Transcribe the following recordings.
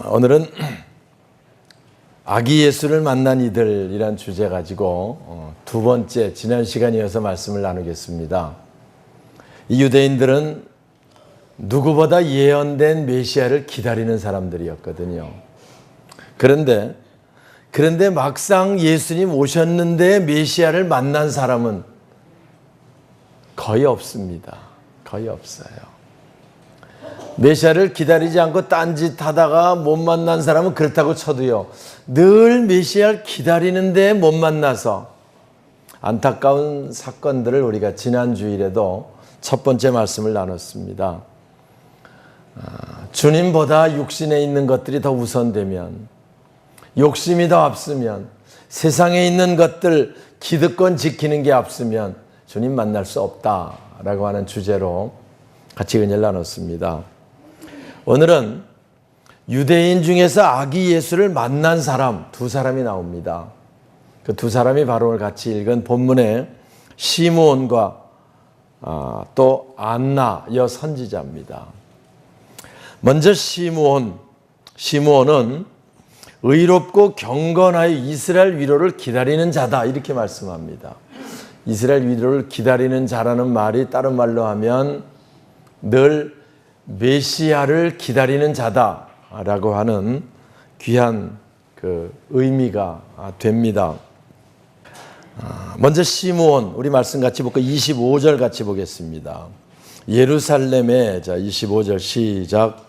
오늘은 아기 예수를 만난 이들이란 주제 가지고 두 번째 지난 시간에 이어서 말씀을 나누겠습니다. 이 유대인들은 누구보다 예언된 메시아를 기다리는 사람들이었거든요. 그런데 막상 예수님 오셨는데 메시아를 만난 사람은 거의 없습니다. 거의 없어요. 메시아를 기다리지 않고 딴짓하다가 못 만난 사람은 그렇다고 쳐도요, 늘 메시아를 기다리는데 못 만나서 안타까운 사건들을 우리가 지난 주일에도 첫 번째 말씀을 나눴습니다. 주님보다 육신에 있는 것들이 더 우선되면, 욕심이 더 앞서면, 세상에 있는 것들 기득권 지키는 게 앞서면 주님 만날 수 없다라고 하는 주제로 같이 은혜를 나눴습니다. 오늘은 유대인 중에서 아기 예수를 만난 사람 두 사람이 나옵니다. 그 두 사람이 바로 오늘 같이 읽은 본문의 시므온과 또 안나 여 선지자입니다. 먼저 시므온은 의롭고 경건하여 이스라엘 위로를 기다리는 자다, 이렇게 말씀합니다. 이스라엘 위로를 기다리는 자라는 말이 다른 말로 하면 늘 메시아를 기다리는 자다라고 하는 귀한 그 의미가 됩니다. 먼저 시므온, 우리 말씀 같이 볼까? 25절 같이 보겠습니다. 예루살렘에, 자 25절 시작.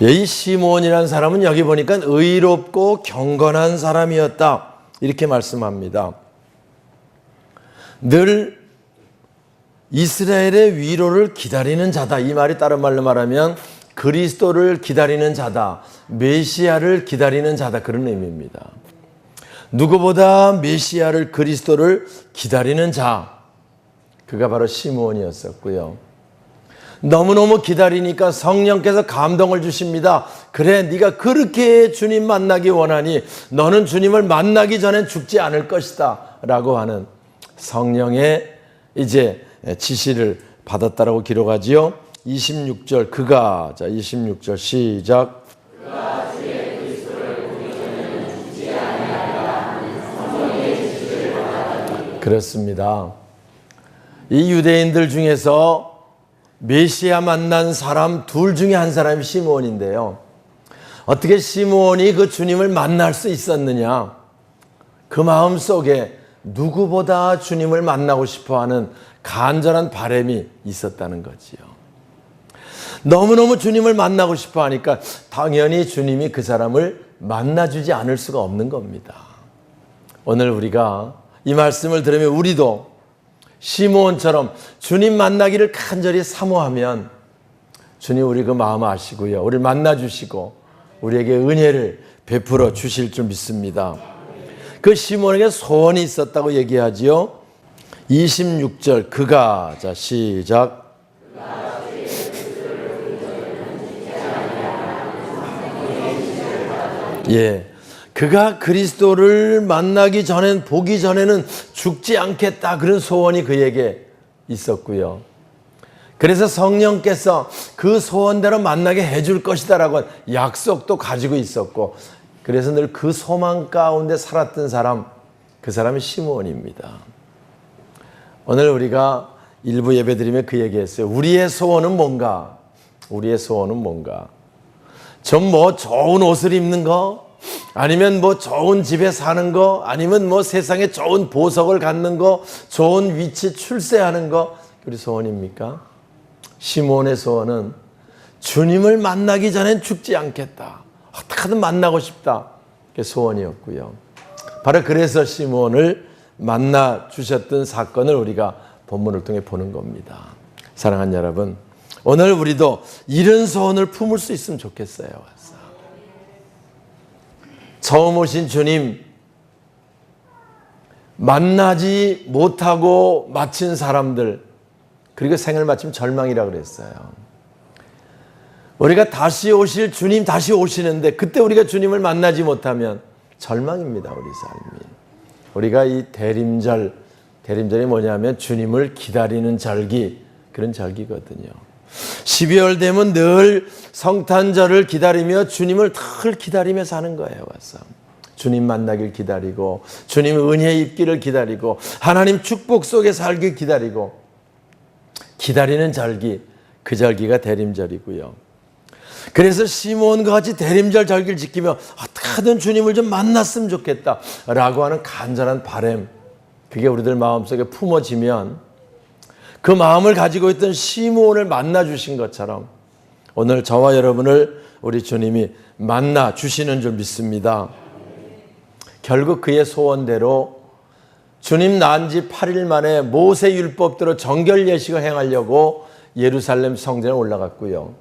이 시므온이라는 사람은 여기 보니까 의롭고 경건한 사람이었다, 이렇게 말씀합니다. 늘 이스라엘의 위로를 기다리는 자다, 이 말이 다른 말로 말하면 그리스도를 기다리는 자다, 메시아를 기다리는 자다, 그런 의미입니다. 누구보다 메시아를, 그리스도를 기다리는 자, 그가 바로 시므온이었었고요. 너무너무 기다리니까 성령께서 감동을 주십니다. 그래, 네가 그렇게 주님 만나기 원하니 너는 주님을 만나기 전엔 죽지 않을 것이다 라고 하는 성령의 이제 지시를 받았다라고 기록하지요. 26절 그가, 자 26절 시작. 그가 주의 그리스도를 보기 전에는 죽지 아니하리라 하는 성령의 지시를 받았다. 그렇습니다. 이 유대인들 중에서 메시아 만난 사람 둘 중에 한 사람이 시므온인데요. 어떻게 시므온이 그 주님을 만날 수 있었느냐? 그 마음 속에 누구보다 주님을 만나고 싶어하는 간절한 바람이 있었다는 거지요. 너무너무 주님을 만나고 싶어하니까 당연히 주님이 그 사람을 만나주지 않을 수가 없는 겁니다. 오늘 우리가 이 말씀을 들으면 우리도 시므온처럼 주님 만나기를 간절히 사모하면 주님 우리 그 마음 아시고요, 우리를 만나주시고 우리에게 은혜를 베풀어 주실 줄 믿습니다. 그 시므온에게 소원이 있었다고 얘기하지요. 26절 그가, 자 시작. 예, 그가 그리스도를 만나기 전엔, 보기 전에는 죽지 않겠다, 그런 소원이 그에게 있었고요. 그래서 성령께서 그 소원대로 만나게 해줄 것이다 라고 약속도 가지고 있었고, 그래서 늘 그 소망 가운데 살았던 사람, 그 사람이 시므온입니다. 오늘 우리가 일부 예배 드리며 그 얘기했어요. 우리의 소원은 뭔가? 우리의 소원은 뭔가? 좀 뭐 좋은 옷을 입는 거, 아니면 뭐 좋은 집에 사는 거, 아니면 뭐 세상에 좋은 보석을 갖는 거, 좋은 위치 출세하는 거, 우리 소원입니까? 시므온의 소원은 주님을 만나기 전엔 죽지 않겠다, 어떻게든 만나고 싶다, 그게 소원이었고요. 바로 그래서 시므온을 만나 주셨던 사건을 우리가 본문을 통해 보는 겁니다. 사랑하는 여러분, 오늘 우리도 이런 소원을 품을 수 있으면 좋겠어요. 처음 오신 주님 만나지 못하고 마친 사람들, 그리고 생을 마치면 절망이라고 그랬어요. 우리가 다시 오실 주님 다시 오시는데 그때 우리가 주님을 만나지 못하면 절망입니다. 우리 삶이. 우리가 이 대림절이 뭐냐면 주님을 기다리는 절기, 그런 절기거든요. 12월 되면 늘 성탄절을 기다리며 주님을 늘 기다리며 사는 거예요. 와서 주님 만나길 기다리고, 주님 은혜 입기를 기다리고, 하나님 축복 속에 살길 기다리고, 기다리는 절기, 그 절기가 대림절이고요. 그래서 시몬과 같이 대림절 절기를 지키며 어떻게든 주님을 좀 만났으면 좋겠다라고 하는 간절한 바람, 그게 우리들 마음속에 품어지면 그 마음을 가지고 있던 시몬을 만나 주신 것처럼 오늘 저와 여러분을 우리 주님이 만나 주시는 줄 믿습니다. 결국 그의 소원대로 주님 난 지 8일 만에 모세 율법대로 정결 예식을 행하려고 예루살렘 성전에 올라갔고요.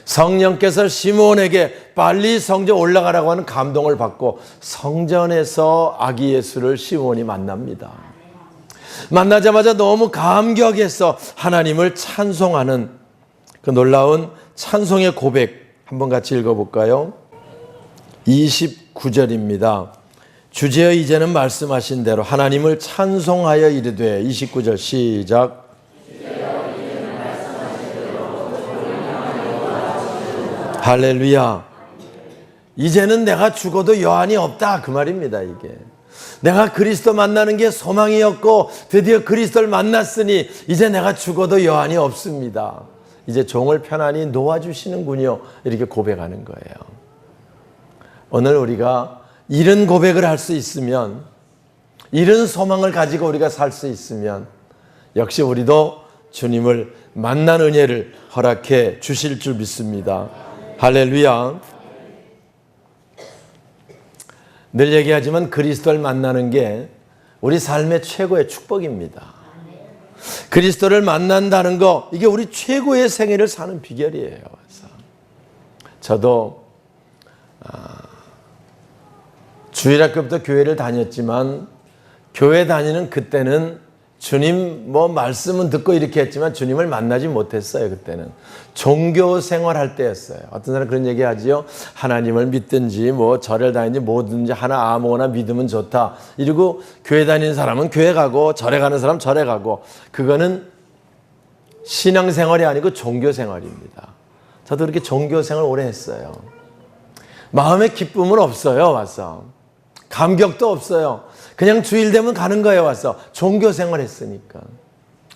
성령께서 시몬에게 빨리 성전 올라가라고 하는 감동을 받고 성전에서 아기 예수를 시몬이 만납니다. 만나자마자 너무 감격해서 하나님을 찬송하는 그 놀라운 찬송의 고백 한번 같이 읽어볼까요? 29절입니다. 주제여 이제는 말씀하신 대로 하나님을 찬송하여 이르되 29절 시작. 할렐루야. 이제는 내가 죽어도 여한이 없다 그 말입니다. 이게 내가 그리스도 만나는 게 소망이었고 드디어 그리스도를 만났으니 이제 내가 죽어도 여한이 없습니다. 이제 종을 편안히 놓아주시는군요. 이렇게 고백하는 거예요. 오늘 우리가 이런 고백을 할 수 있으면, 이런 소망을 가지고 우리가 살 수 있으면 역시 우리도 주님을 만난 은혜를 허락해 주실 줄 믿습니다. 할렐루야. 늘 얘기하지만 그리스도를 만나는 게 우리 삶의 최고의 축복입니다. 그리스도를 만난다는 거, 이게 우리 최고의 생애를 사는 비결이에요. 그래서 저도 주일학교부터 교회를 다녔지만 교회 다니는 그때는 주님 말씀은 듣고 이렇게 했지만 주님을 만나지 못했어요. 그때는 종교 생활할 때였어요. 어떤 사람 그런 얘기 하지요. 하나님을 믿든지 절을 다니든지 뭐든지 하나 아무거나 믿으면 좋다. 이러고 교회 다니는 사람은 교회 가고 절에 가는 사람 절에 가고, 그거는 신앙생활이 아니고 종교생활입니다. 저도 그렇게 종교생활 오래 했어요. 마음에 기쁨은 없어요. 와서 감격도 없어요. 그냥 주일 되면 가는 거예요. 와서 종교생활 했으니까.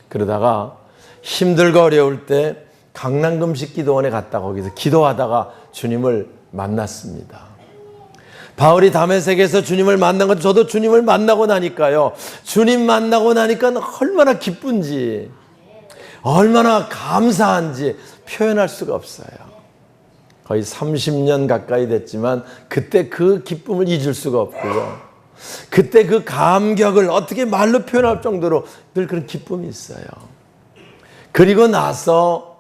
그러다가 힘들고 어려울 때 강남금식 기도원에 갔다 거기서 기도하다가 주님을 만났습니다. 바울이 다메섹에서 주님을 만난 것, 저도 주님을 만나고 나니까요, 주님 만나고 나니까 얼마나 기쁜지, 얼마나 감사한지 표현할 수가 없어요. 거의 30년 가까이 됐지만 그때 그 기쁨을 잊을 수가 없고요, 그때 그 감격을 어떻게 말로 표현할 정도로 늘 그런 기쁨이 있어요. 그리고 나서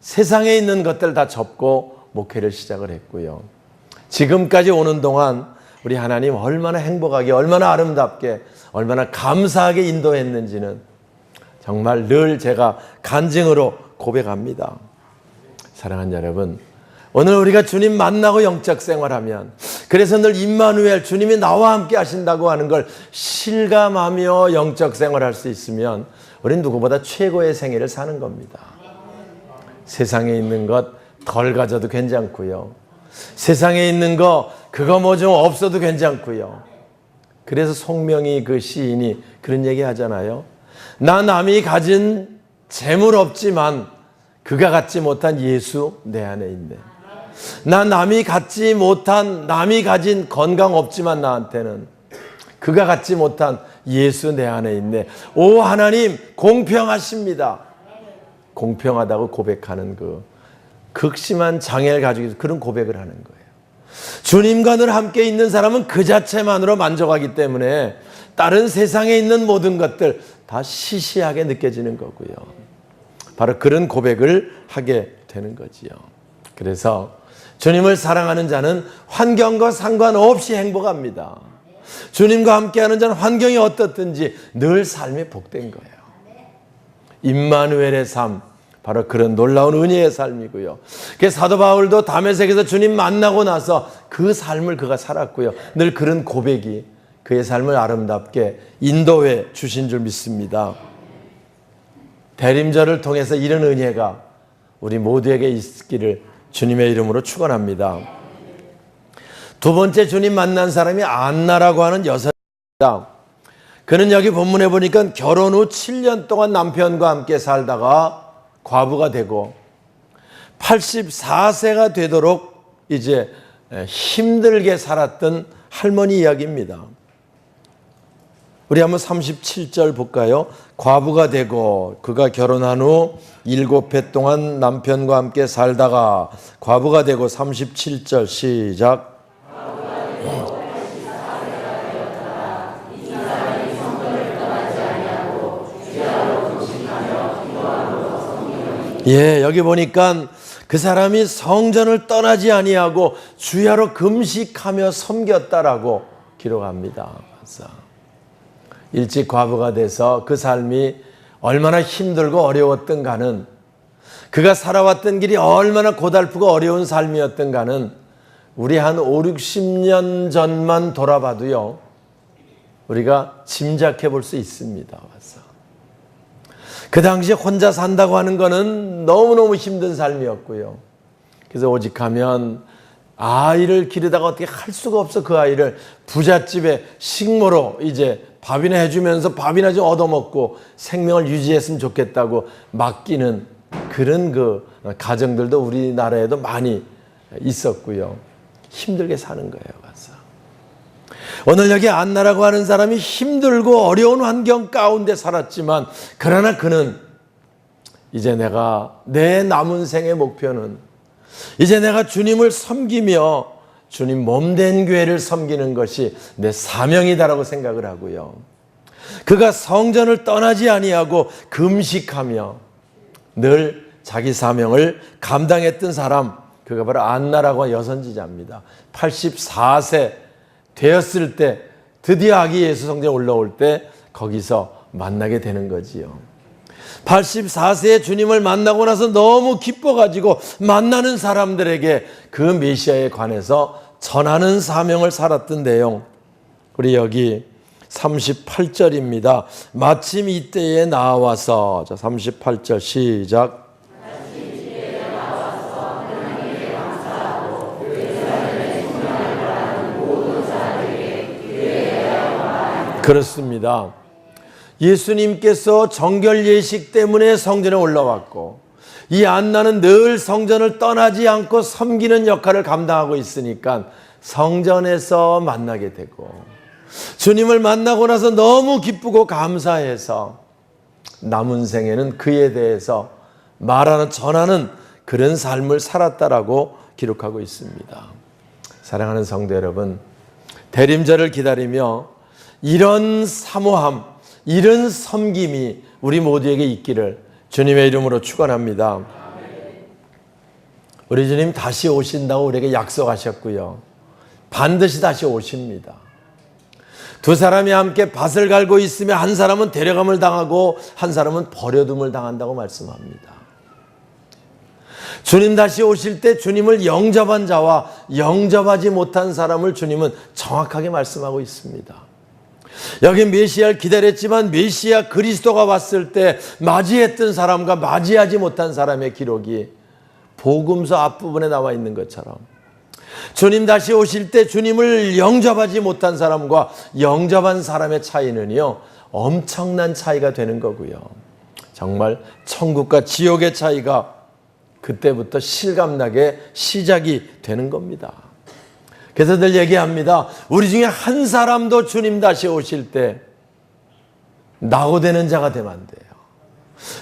세상에 있는 것들 다 접고 목회를 시작을 했고요. 지금까지 오는 동안 우리 하나님 얼마나 행복하게, 얼마나 아름답게, 얼마나 감사하게 인도했는지는 정말 늘 제가 간증으로 고백합니다. 사랑하는 여러분, 오늘 우리가 주님 만나고 영적 생활하면, 그래서 늘 임마누엘 주님이 나와 함께 하신다고 하는 걸 실감하며 영적 생활할 수 있으면 우리는 누구보다 최고의 생애를 사는 겁니다. 세상에 있는 것 덜 가져도 괜찮고요, 세상에 있는 거 그거 뭐 좀 없어도 괜찮고요. 그래서 송명희 그 시인이 그런 얘기 하잖아요. 나 남이 가진 재물 없지만 그가 갖지 못한 예수 내 안에 있네. 나 남이 갖지 못한, 남이 가진 건강 없지만 나한테는 그가 갖지 못한 예수 내 안에 있네. 오 하나님 공평하십니다. 공평하다고 고백하는 그 극심한 장애를 가지고 그런 고백을 하는 거예요. 주님과 늘 함께 있는 사람은 그 자체만으로 만족하기 때문에 다른 세상에 있는 모든 것들 다 시시하게 느껴지는 거고요. 바로 그런 고백을 하게 되는 거지요. 그래서 주님을 사랑하는 자는 환경과 상관없이 행복합니다. 주님과 함께하는 자는 환경이 어떻든지 늘 삶이 복된 거예요. 임마누엘의 삶, 바로 그런 놀라운 은혜의 삶이고요. 그 사도 바울도 다메섹에서 주님 만나고 나서 그 삶을 그가 살았고요. 늘 그런 고백이 그의 삶을 아름답게 인도해 주신 줄 믿습니다. 대림절을 통해서 이런 은혜가 우리 모두에게 있기를 주님의 이름으로 축원합니다. 두 번째 주님 만난 사람이 안나라고 하는 여성입니다. 그는 여기 본문에 보니까 결혼 후 7년 동안 남편과 함께 살다가 과부가 되고 84세가 되도록 이제 힘들게 살았던 할머니 이야기입니다. 우리 한번 37절 볼까요? 과부가 되고 그가 결혼한 후 7해 동안 남편과 함께 살다가 과부가 되고 37절 시작. 예, 여기 보니까 그 사람이 성전을 떠나지 아니하고 주야로 금식하며 섬겼다라고 기록합니다. 일찍 과부가 돼서 그 삶이 얼마나 힘들고 어려웠던가는, 그가 살아왔던 길이 얼마나 고달프고 어려운 삶이었던가는 우리 한 5, 60년 전만 돌아봐도요, 우리가 짐작해 볼 수 있습니다. 그 당시에 혼자 산다고 하는 거는 너무너무 힘든 삶이었고요. 그래서 오직하면 아이를 기르다가 어떻게 할 수가 없어 그 아이를 부잣집에 식모로 이제 밥이나 해주면서 밥이나 좀 얻어먹고 생명을 유지했으면 좋겠다고 맡기는 그런 그 가정들도 우리나라에도 많이 있었고요. 힘들게 사는 거예요. 가서. 오늘 여기 안나라고 하는 사람이 힘들고 어려운 환경 가운데 살았지만, 그러나 그는 이제 내가 내 남은 생의 목표는 이제 내가 주님을 섬기며 주님 몸된 교회를 섬기는 것이 내 사명이다라고 생각을 하고요. 그가 성전을 떠나지 아니하고 금식하며 늘 자기 사명을 감당했던 사람, 그가 바로 안나라고 하는 여선지자입니다. 84세 되었을 때 드디어 아기 예수 성전에 올라올 때 거기서 만나게 되는 거지요. 84세에 주님을 만나고 나서 너무 기뻐가지고 만나는 사람들에게 그 메시아에 관해서 전하는 사명을 살았던 내용, 우리 여기 38절입니다. 마침 이때에 나와서, 자 38절 시작. 그렇습니다. 예수님께서 정결 예식 때문에 성전에 올라왔고, 이 안나는 늘 성전을 떠나지 않고 섬기는 역할을 감당하고 있으니까 성전에서 만나게 되고, 주님을 만나고 나서 너무 기쁘고 감사해서 남은 생에는 그에 대해서 말하는, 전하는 그런 삶을 살았다라고 기록하고 있습니다. 사랑하는 성도 여러분, 대림절을 기다리며 이런 사모함, 이런 섬김이 우리 모두에게 있기를 주님의 이름으로 축원합니다. 우리 주님 다시 오신다고 우리에게 약속하셨고요. 반드시 다시 오십니다. 두 사람이 함께 밭을 갈고 있으면 한 사람은 데려감을 당하고 한 사람은 버려둠을 당한다고 말씀합니다. 주님 다시 오실 때 주님을 영접한 자와 영접하지 못한 사람을 주님은 정확하게 말씀하고 있습니다. 여기 메시아를 기다렸지만 메시아 그리스도가 왔을 때 맞이했던 사람과 맞이하지 못한 사람의 기록이 복음서 앞부분에 나와 있는 것처럼, 주님 다시 오실 때 주님을 영접하지 못한 사람과 영접한 사람의 차이는요, 엄청난 차이가 되는 거고요. 정말 천국과 지옥의 차이가 그때부터 실감나게 시작이 되는 겁니다. 그래서 늘 얘기합니다. 우리 중에 한 사람도 주님 다시 오실 때 낙오되는 자가 되면 안 돼요.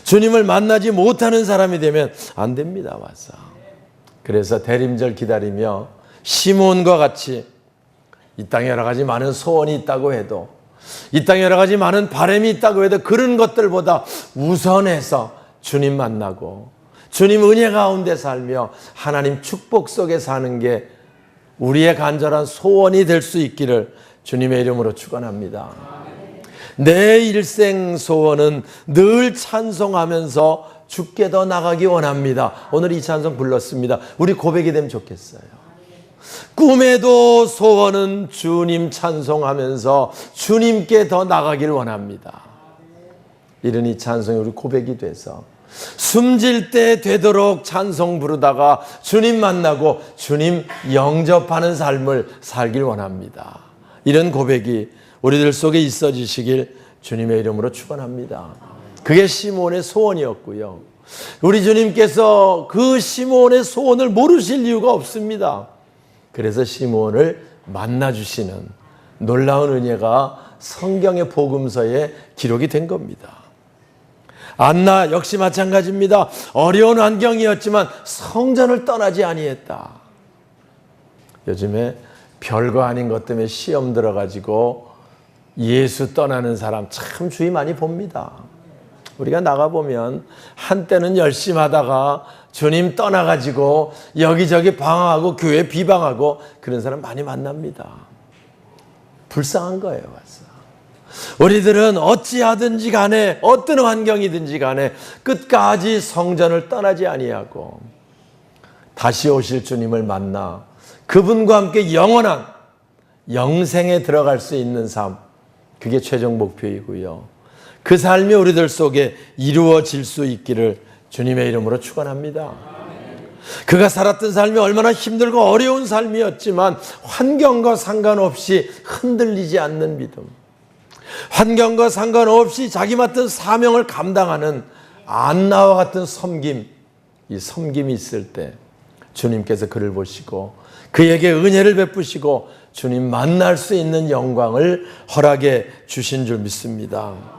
주님을 만나지 못하는 사람이 되면 안 됩니다. 와서. 그래서 대림절 기다리며 시몬과 같이 이 땅에 여러 가지 많은 소원이 있다고 해도, 이 땅에 여러 가지 많은 바람이 있다고 해도 그런 것들보다 우선해서 주님 만나고 주님 은혜 가운데 살며 하나님 축복 속에 사는 게 우리의 간절한 소원이 될 수 있기를 주님의 이름으로 축원합니다. 내 일생 소원은 늘 찬송하면서 주께 더 나가기 원합니다. 오늘 이 찬송 불렀습니다. 우리 고백이 되면 좋겠어요. 꿈에도 소원은 주님 찬송하면서 주님께 더 나가길 원합니다. 이런 이 찬송이 우리 고백이 돼서 숨질 때 되도록 찬송 부르다가 주님 만나고 주님 영접하는 삶을 살길 원합니다. 이런 고백이 우리들 속에 있어지시길 주님의 이름으로 축원합니다. 그게 시몬의 소원이었고요. 우리 주님께서 그 시몬의 소원을 모르실 이유가 없습니다. 그래서 시몬을 만나주시는 놀라운 은혜가 성경의 복음서에 기록이 된 겁니다. 안나 역시 마찬가지입니다. 어려운 환경이었지만 성전을 떠나지 아니했다. 요즘에 별거 아닌 것 때문에 시험 들어가지고 예수 떠나는 사람 참 주의 많이 봅니다. 우리가 나가보면 한때는 열심히 하다가 주님 떠나가지고 여기저기 방황하고 교회 비방하고 그런 사람 많이 만납니다. 불쌍한 거예요. 와서. 우리들은 어찌하든지 간에 어떤 환경이든지 간에 끝까지 성전을 떠나지 아니하고 다시 오실 주님을 만나 그분과 함께 영원한 영생에 들어갈 수 있는 삶, 그게 최종 목표이고요. 그 삶이 우리들 속에 이루어질 수 있기를 주님의 이름으로 축원합니다. 그가 살았던 삶이 얼마나 힘들고 어려운 삶이었지만 환경과 상관없이 흔들리지 않는 믿음, 환경과 상관없이 자기 맡은 사명을 감당하는 안나와 같은 섬김, 이 섬김이 있을 때 주님께서 그를 보시고 그에게 은혜를 베푸시고 주님 만날 수 있는 영광을 허락해 주신 줄 믿습니다.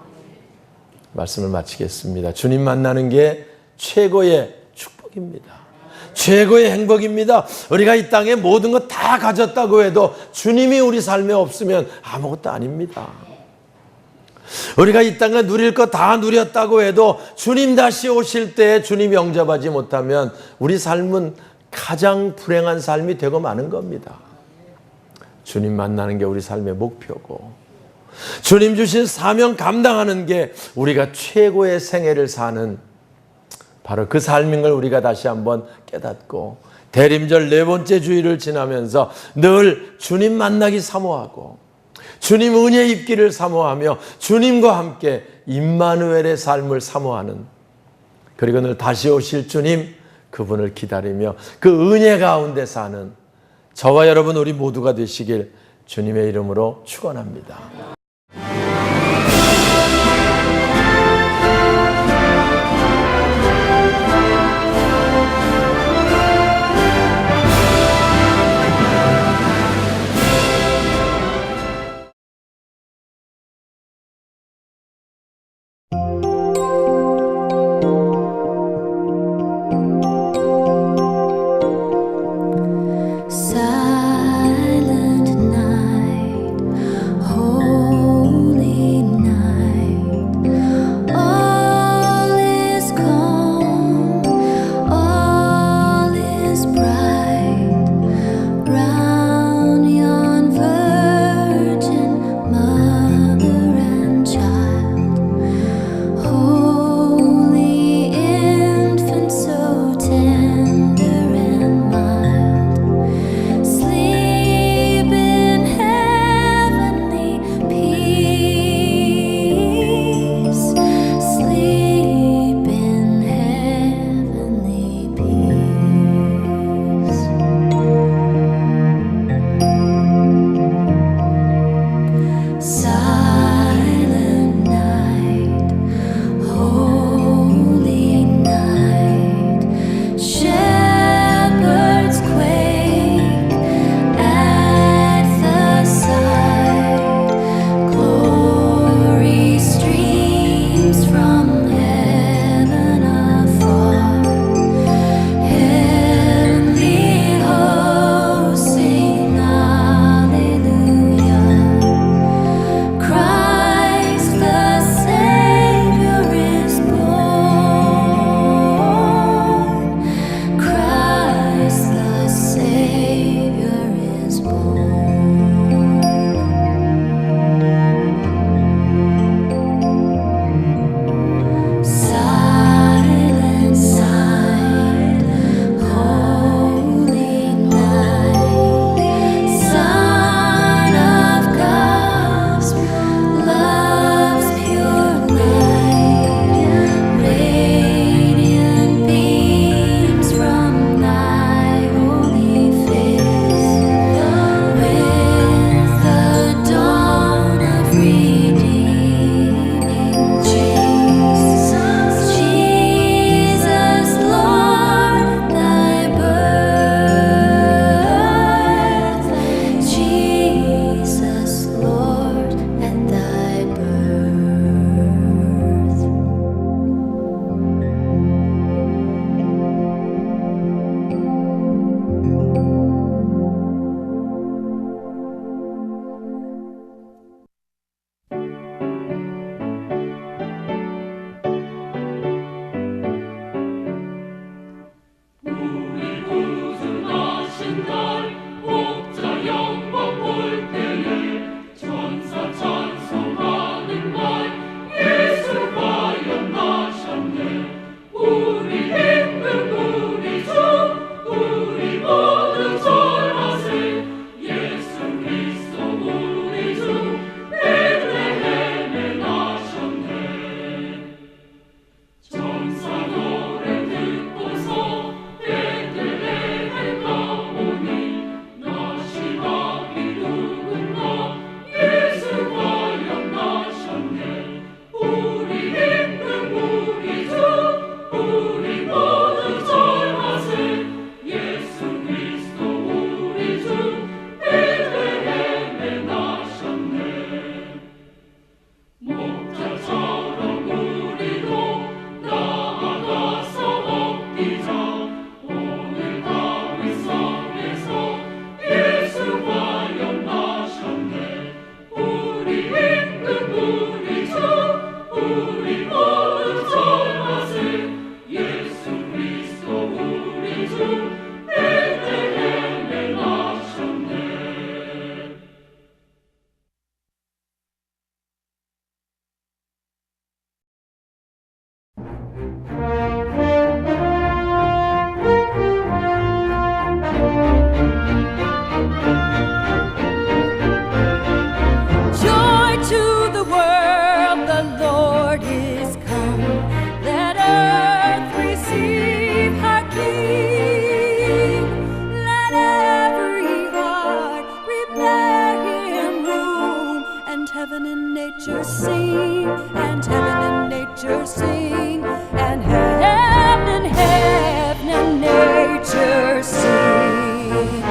말씀을 마치겠습니다. 주님 만나는 게 최고의 축복입니다. 최고의 행복입니다. 우리가 이 땅에 모든 것 다 가졌다고 해도 주님이 우리 삶에 없으면 아무것도 아닙니다. 우리가 이 땅에 누릴 것 다 누렸다고 해도 주님 다시 오실 때 주님 영접하지 못하면 우리 삶은 가장 불행한 삶이 되고 마는 겁니다. 주님 만나는 게 우리 삶의 목표고 주님 주신 사명 감당하는 게 우리가 최고의 생애를 사는 바로 그 삶인 걸 우리가 다시 한번 깨닫고 대림절 네 번째 주일을 지나면서 늘 주님 만나기 사모하고 주님 은혜 입기를 사모하며 주님과 함께 임마누엘의 삶을 사모하는, 그리고 늘 다시 오실 주님 그분을 기다리며 그 은혜 가운데 사는 저와 여러분 우리 모두가 되시길 주님의 이름으로 축원합니다. Silent night, Joy to the world, the Lord is come. Let earth receive her King. Let every heart prepare him room, and heaven and nature sing, and heaven and nature sing, and heaven and nature sing.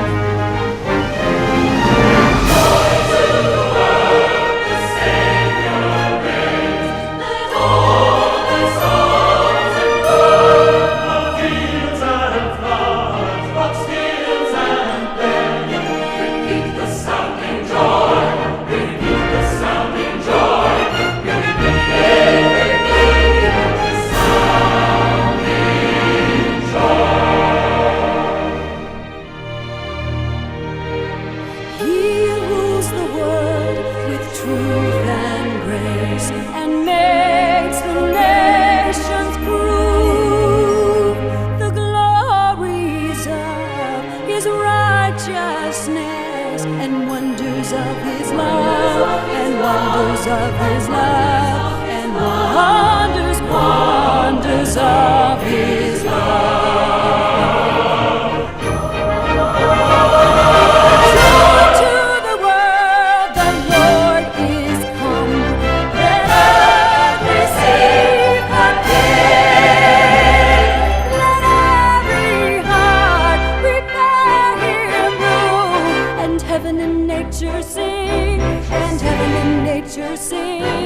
He rules the world with truth and grace, and makes the nations prove the glories of his righteousness, and wonders of his love, and wonders of his love, and wonders of his love. Heaven and nature sing, and heaven and nature sing.